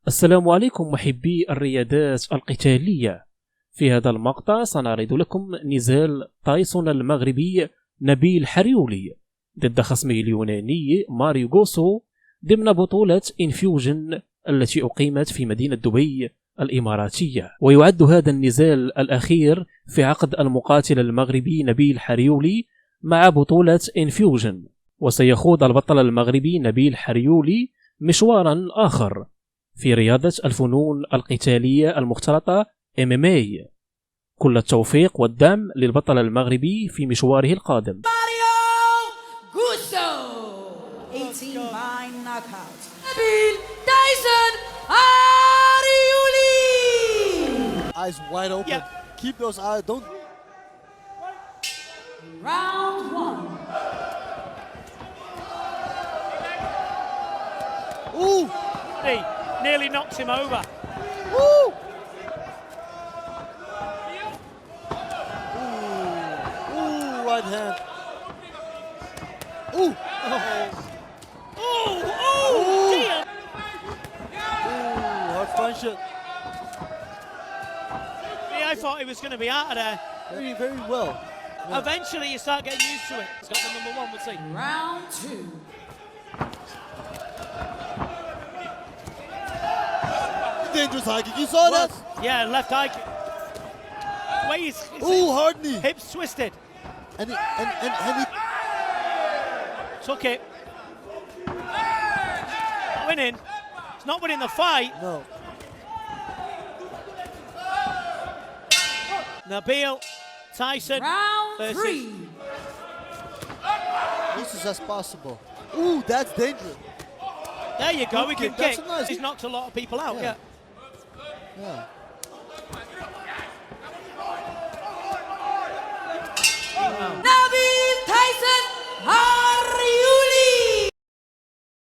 السلام عليكم محبي الرياضات القتالية. في هذا المقطع سنعرض لكم نزال تايسون المغربي نبيل حريولي ضد خصمه اليوناني ماريو غوسو ضمن بطولة انفيوجن التي أقيمت في مدينة دبي الإماراتية. ويعد هذا النزال الأخير في عقد المقاتل المغربي نبيل حريولي مع بطولة انفيوجن، وسيخوض البطل المغربي نبيل حريولي مشوارا آخر في رياضة الفنون القتالية المختلطة MMA. كل التوفيق والدعم للبطل المغربي في مشواره القادم. Mario Gusso, 18 by knockout. Nabil Tyson Ariuli. Eyes wide open. Yeah. Keep those eyes. Don't. Round one. Ooh. He nearly knocks him over. Ooh. Ooh. Right hand. Ooh. Oh, dear. Ooh. Hard friendship. Yeah, I thought he was going to be out of there. Very, very well. Yeah. Eventually, you start getting used to it. He's got the number one, we'll see. Round two. Dangerous high kick. You saw that? Yeah, left eye kick. Way his Ooh, hard knee. hips twisted. And he. Took it. Winning. It's not winning the fight. No. Nabil Tyson. Round versus- three. This is as possible. Ooh, that's dangerous. There you go. We Okay, can that's kick. a nice- He's knocked a lot of people out. Yeah. Yeah. Yeah.